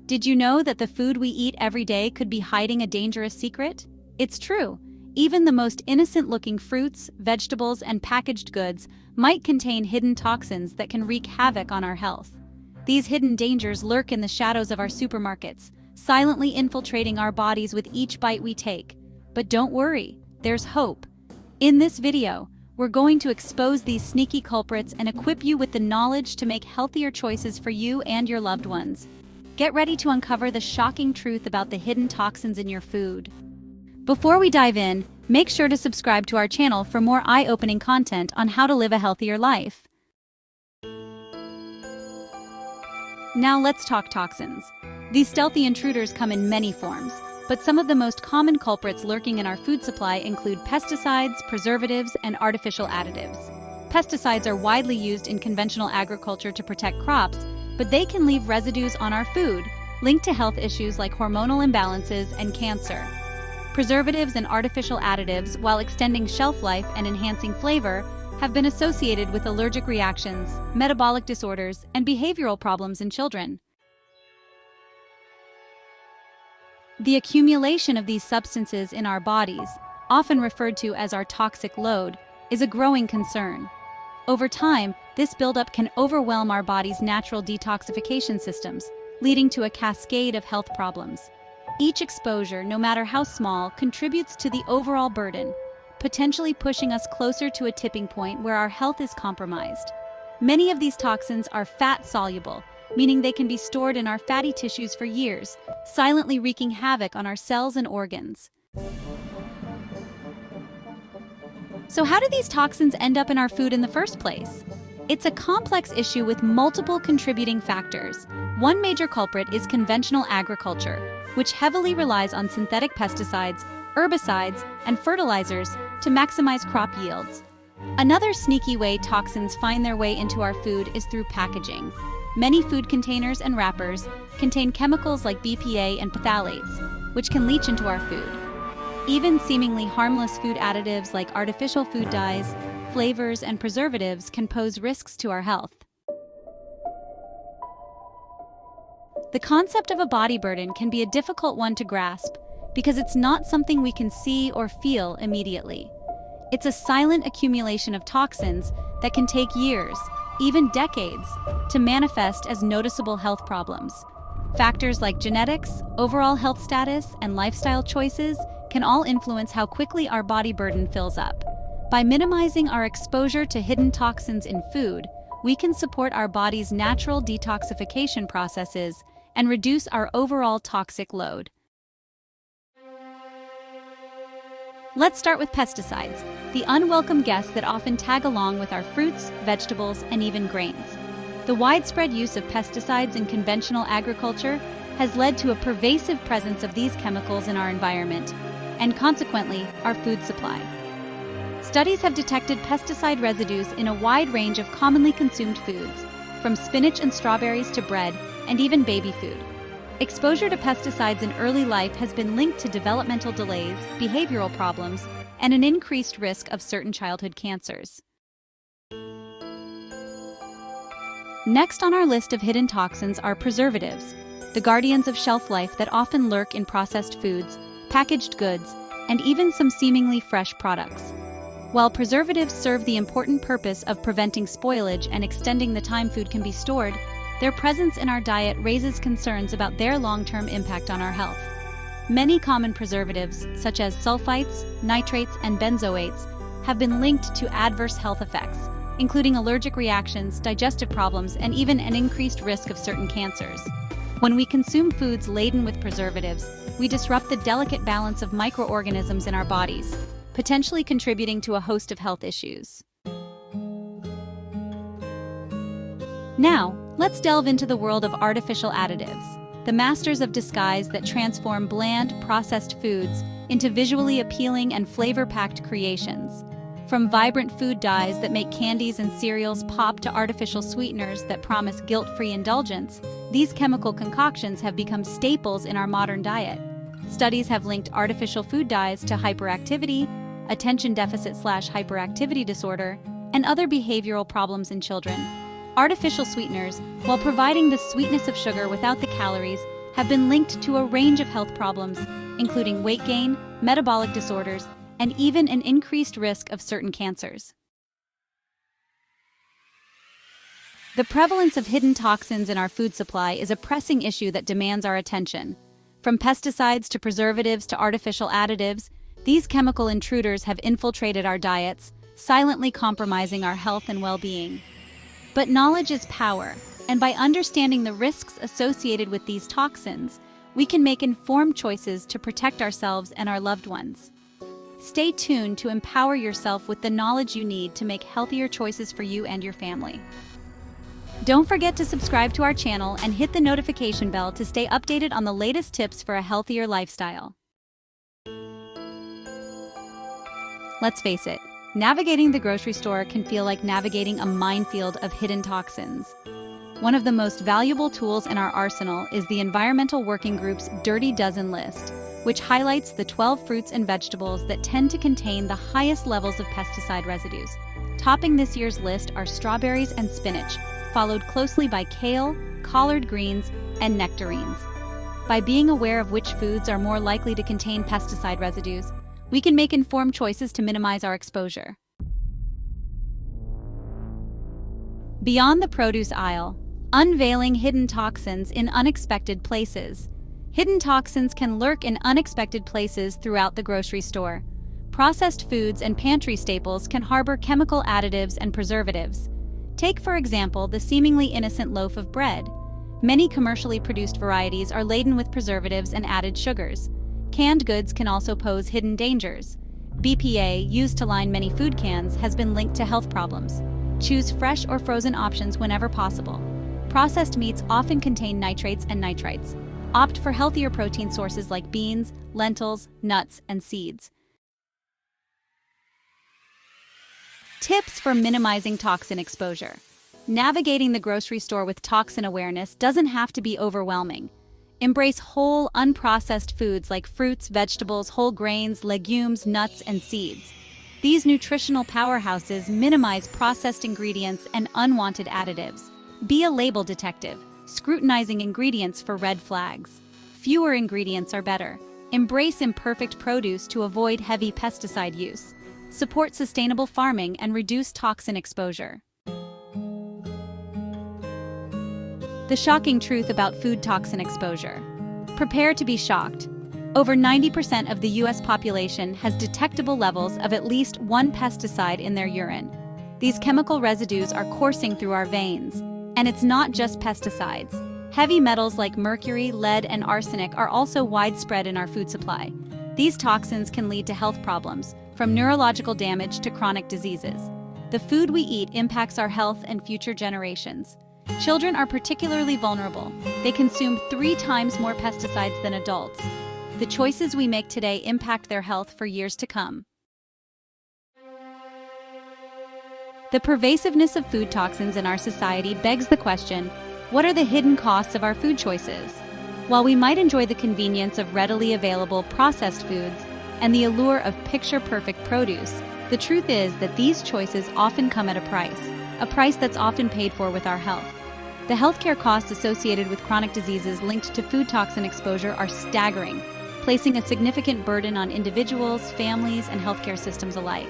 Did you know that the food we eat every day could be hiding a dangerous secret? It's true. Even the most innocent-looking fruits, vegetables, and packaged goods might contain hidden toxins that can wreak havoc on our health. These hidden dangers lurk in the shadows of our supermarkets, silently infiltrating our bodies with each bite we take. But don't worry, there's hope. In this video, we're going to expose these sneaky culprits and equip you with the knowledge to make healthier choices for you and your loved ones. Get ready to uncover the shocking truth about the hidden toxins in your food. Before we dive in, make sure to subscribe to our channel for more eye-opening content on how to live a healthier life. Now let's talk toxins. These stealthy intruders come in many forms, but some of the most common culprits lurking in our food supply include pesticides, preservatives, and artificial additives. Pesticides are widely used in conventional agriculture to protect crops, but they can leave residues on our food, linked to health issues like hormonal imbalances and cancer. Preservatives and artificial additives, while extending shelf life and enhancing flavor, have been associated with allergic reactions, metabolic disorders, and behavioral problems in children. The accumulation of these substances in our bodies, often referred to as our toxic load, is a growing concern. Over time, this buildup can overwhelm our body's natural detoxification systems, leading to a cascade of health problems. Each exposure, no matter how small, contributes to the overall burden, potentially pushing us closer to a tipping point where our health is compromised. Many of these toxins are fat-soluble, meaning they can be stored in our fatty tissues for years, silently wreaking havoc on our cells and organs. So how do these toxins end up in our food in the first place? It's a complex issue with multiple contributing factors. One major culprit is conventional agriculture, which heavily relies on synthetic pesticides, herbicides, and fertilizers to maximize crop yields. Another sneaky way toxins find their way into our food is through packaging. Many food containers and wrappers contain chemicals like BPA and phthalates, which can leach into our food. Even seemingly harmless food additives like artificial food dyes, flavors, and preservatives can pose risks to our health. The concept of a body burden can be a difficult one to grasp because it's not something we can see or feel immediately. It's a silent accumulation of toxins that can take years, even decades, to manifest as noticeable health problems. Factors like genetics, overall health status, and lifestyle choices can all influence how quickly our body burden fills up. By minimizing our exposure to hidden toxins in food, we can support our body's natural detoxification processes and reduce our overall toxic load. Let's start with pesticides, the unwelcome guests that often tag along with our fruits, vegetables, and even grains. The widespread use of pesticides in conventional agriculture has led to a pervasive presence of these chemicals in our environment, and consequently, our food supply. Studies have detected pesticide residues in a wide range of commonly consumed foods, from spinach and strawberries to bread, and even baby food. Exposure to pesticides in early life has been linked to developmental delays, behavioral problems, and an increased risk of certain childhood cancers. Next on our list of hidden toxins are preservatives, the guardians of shelf life that often lurk in processed foods, packaged goods, and even some seemingly fresh products. While preservatives serve the important purpose of preventing spoilage and extending the time food can be stored, their presence in our diet raises concerns about their long-term impact on our health. Many common preservatives, such as sulfites, nitrates, and benzoates, have been linked to adverse health effects, including allergic reactions, digestive problems, and even an increased risk of certain cancers. When we consume foods laden with preservatives, we disrupt the delicate balance of microorganisms in our bodies, potentially contributing to a host of health issues. Now, let's delve into the world of artificial additives, the masters of disguise that transform bland, processed foods into visually appealing and flavor-packed creations. From vibrant food dyes that make candies and cereals pop to artificial sweeteners that promise guilt-free indulgence, these chemical concoctions have become staples in our modern diet. Studies have linked artificial food dyes to hyperactivity, attention deficit/hyperactivity disorder, and other behavioral problems in children. Artificial sweeteners, while providing the sweetness of sugar without the calories, have been linked to a range of health problems, including weight gain, metabolic disorders, and even an increased risk of certain cancers. The prevalence of hidden toxins in our food supply is a pressing issue that demands our attention. From pesticides to preservatives to artificial additives, these chemical intruders have infiltrated our diets, silently compromising our health and well-being. But knowledge is power, and by understanding the risks associated with these toxins, we can make informed choices to protect ourselves and our loved ones. Stay tuned to empower yourself with the knowledge you need to make healthier choices for you and your family. Don't forget to subscribe to our channel and hit the notification bell to stay updated on the latest tips for a healthier lifestyle. Let's face it, navigating the grocery store can feel like navigating a minefield of hidden toxins. One of the most valuable tools in our arsenal is the Environmental Working Group's Dirty Dozen list, which highlights the 12 fruits and vegetables that tend to contain the highest levels of pesticide residues. Topping this year's list are strawberries and spinach, followed closely by kale, collard greens, and nectarines. By being aware of which foods are more likely to contain pesticide residues, we can make informed choices to minimize our exposure. Beyond the produce aisle, unveiling hidden toxins in unexpected places. Hidden toxins can lurk in unexpected places throughout the grocery store. Processed foods and pantry staples can harbor chemical additives and preservatives. Take, for example, the seemingly innocent loaf of bread. Many commercially produced varieties are laden with preservatives and added sugars. Canned goods can also pose hidden dangers. BPA, used to line many food cans, has been linked to health problems. Choose fresh or frozen options whenever possible. Processed meats often contain nitrates and nitrites. Opt for healthier protein sources like beans, lentils, nuts, and seeds. Tips for minimizing toxin exposure. Navigating the grocery store with toxin awareness doesn't have to be overwhelming. Embrace whole, unprocessed foods like fruits, vegetables, whole grains, legumes, nuts, and seeds. These nutritional powerhouses minimize processed ingredients and unwanted additives. Be a label detective, scrutinizing ingredients for red flags. Fewer ingredients are better. Embrace imperfect produce to avoid heavy pesticide use. Support sustainable farming and reduce toxin exposure. The shocking truth about food toxin exposure. Prepare to be shocked. Over 90% of the U.S. population has detectable levels of at least one pesticide in their urine. These chemical residues are coursing through our veins. And it's not just pesticides. Heavy metals like mercury, lead, and arsenic are also widespread in our food supply. These toxins can lead to health problems, from neurological damage to chronic diseases. The food we eat impacts our health and future generations. Children are particularly vulnerable. They consume 3 times more pesticides than adults. The choices we make today impact their health for years to come. The pervasiveness of food toxins in our society begs the question, what are the hidden costs of our food choices? While we might enjoy the convenience of readily available processed foods and the allure of picture-perfect produce, the truth is that these choices often come at a price that's often paid for with our health. The healthcare costs associated with chronic diseases linked to food toxin exposure are staggering, placing a significant burden on individuals, families, and healthcare systems alike.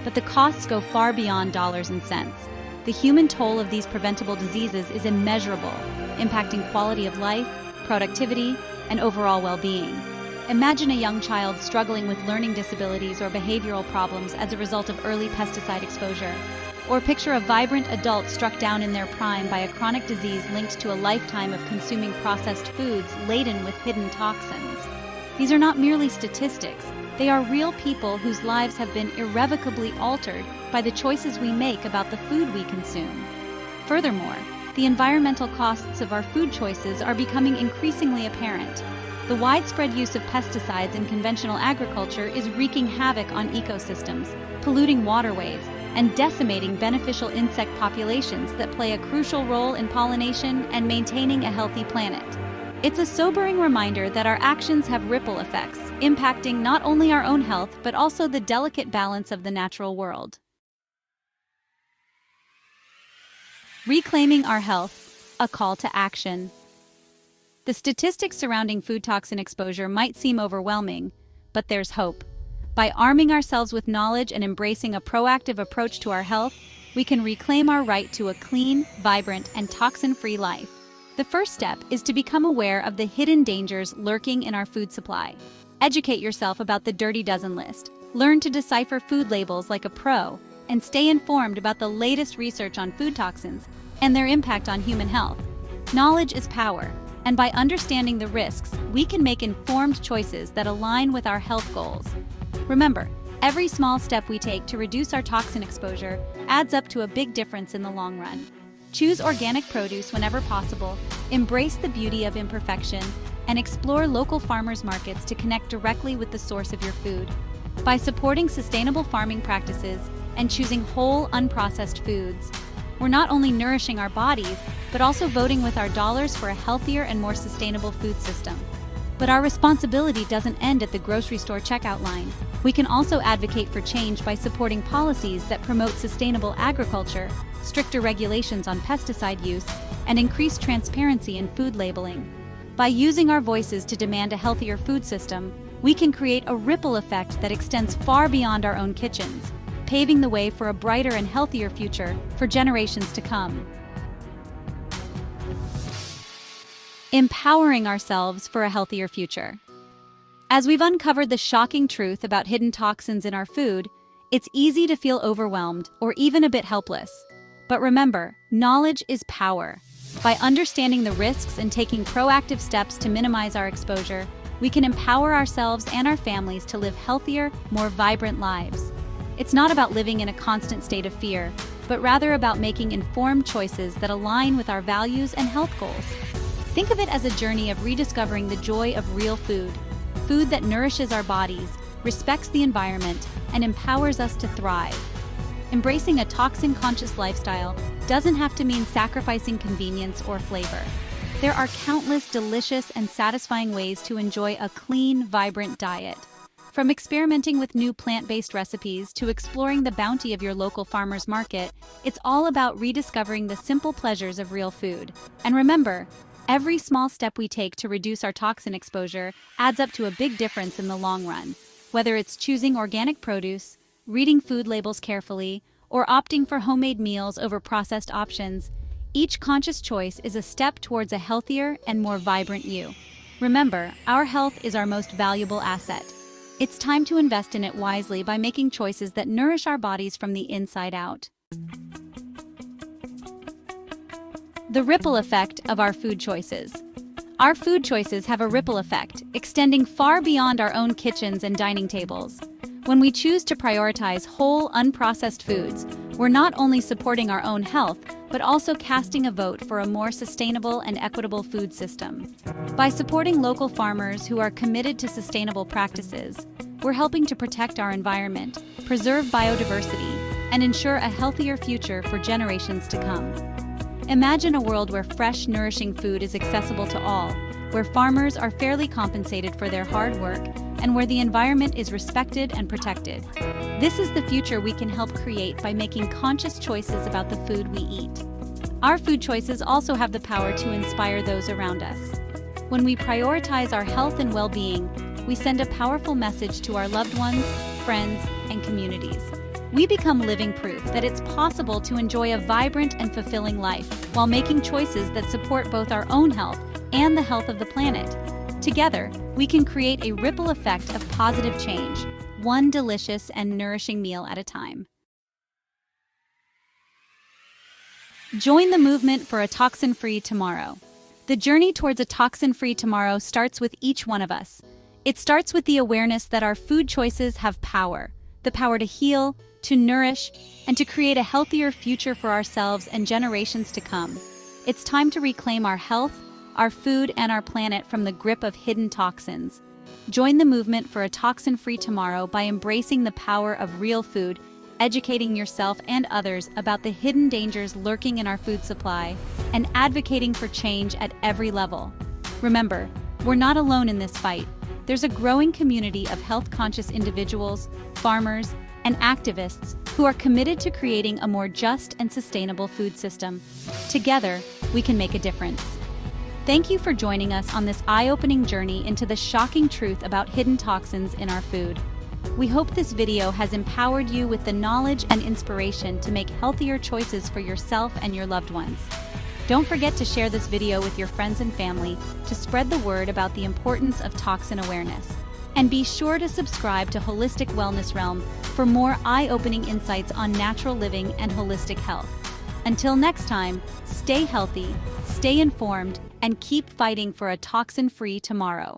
But the costs go far beyond dollars and cents. The human toll of these preventable diseases is immeasurable, impacting quality of life, productivity, and overall well-being. Imagine a young child struggling with learning disabilities or behavioral problems as a result of early pesticide exposure. Or picture a vibrant adult struck down in their prime by a chronic disease linked to a lifetime of consuming processed foods laden with hidden toxins. These are not merely statistics. They are real people whose lives have been irrevocably altered by the choices we make about the food we consume. Furthermore, the environmental costs of our food choices are becoming increasingly apparent. The widespread use of pesticides in conventional agriculture is wreaking havoc on ecosystems, polluting waterways, and decimating beneficial insect populations that play a crucial role in pollination and maintaining a healthy planet. It's a sobering reminder that our actions have ripple effects, impacting not only our own health but also the delicate balance of the natural world. Reclaiming our health, a call to action. The statistics surrounding food toxin exposure might seem overwhelming, but there's hope. By arming ourselves with knowledge and embracing a proactive approach to our health, we can reclaim our right to a clean, vibrant, and toxin-free life. The first step is to become aware of the hidden dangers lurking in our food supply. Educate yourself about the dirty dozen list. Learn to decipher food labels like a pro, and stay informed about the latest research on food toxins and their impact on human health. Knowledge is power, and by understanding the risks, we can make informed choices that align with our health goals. Remember, every small step we take to reduce our toxin exposure adds up to a big difference in the long run. Choose organic produce whenever possible, embrace the beauty of imperfection, and explore local farmers markets to connect directly with the source of your food. By supporting sustainable farming practices and choosing whole, unprocessed foods, we're not only nourishing our bodies, but also voting with our dollars for a healthier and more sustainable food system. But our responsibility doesn't end at the grocery store checkout line. We can also advocate for change by supporting policies that promote sustainable agriculture, stricter regulations on pesticide use, and increased transparency in food labeling. By using our voices to demand a healthier food system, we can create a ripple effect that extends far beyond our own kitchens, paving the way for a brighter and healthier future for generations to come. Empowering ourselves for a healthier future. As we've uncovered the shocking truth about hidden toxins in our food, it's easy to feel overwhelmed or even a bit helpless. But remember, knowledge is power. By understanding the risks and taking proactive steps to minimize our exposure, we can empower ourselves and our families to live healthier, more vibrant lives. It's not about living in a constant state of fear, but rather about making informed choices that align with our values and health goals. Think of it as a journey of rediscovering the joy of real food, food that nourishes our bodies, respects the environment, and empowers us to thrive. Embracing a toxin-conscious lifestyle doesn't have to mean sacrificing convenience or flavor. There are countless delicious and satisfying ways to enjoy a clean, vibrant diet. From experimenting with new plant-based recipes to exploring the bounty of your local farmer's market, it's all about rediscovering the simple pleasures of real food. And remember, every small step we take to reduce our toxin exposure adds up to a big difference in the long run. Whether it's choosing organic produce, reading food labels carefully, or opting for homemade meals over processed options, each conscious choice is a step towards a healthier and more vibrant you. Remember, our health is our most valuable asset. It's time to invest in it wisely by making choices that nourish our bodies from the inside out. The ripple effect of our food choices. Our food choices have a ripple effect, extending far beyond our own kitchens and dining tables. When we choose to prioritize whole, unprocessed foods, we're not only supporting our own health, but also casting a vote for a more sustainable and equitable food system. By supporting local farmers who are committed to sustainable practices, we're helping to protect our environment, preserve biodiversity, and ensure a healthier future for generations to come. Imagine a world where fresh, nourishing food is accessible to all, where farmers are fairly compensated for their hard work, and where the environment is respected and protected. This is the future we can help create by making conscious choices about the food we eat. Our food choices also have the power to inspire those around us. When we prioritize our health and well-being, we send a powerful message to our loved ones, friends, and communities. We become living proof that it's possible to enjoy a vibrant and fulfilling life while making choices that support both our own health and the health of the planet. Together, we can create a ripple effect of positive change, one delicious and nourishing meal at a time. Join the movement for a toxin-free tomorrow. The journey towards a toxin-free tomorrow starts with each one of us. It starts with the awareness that our food choices have power, the power to heal, to nourish, and to create a healthier future for ourselves and generations to come. It's time to reclaim our health, our food, and our planet from the grip of hidden toxins. Join the movement for a toxin-free tomorrow by embracing the power of real food, educating yourself and others about the hidden dangers lurking in our food supply, and advocating for change at every level. Remember, we're not alone in this fight. There's a growing community of health-conscious individuals, farmers, and activists who are committed to creating a more just and sustainable food system. Together, we can make a difference. Thank you for joining us on this eye-opening journey into the shocking truth about hidden toxins in our food. We hope this video has empowered you with the knowledge and inspiration to make healthier choices for yourself and your loved ones. Don't forget to share this video with your friends and family to spread the word about the importance of toxin awareness. And be sure to subscribe to Holistic Wellness Realm for more eye-opening insights on natural living and holistic health. Until next time, stay healthy, stay informed, and keep fighting for a toxin-free tomorrow.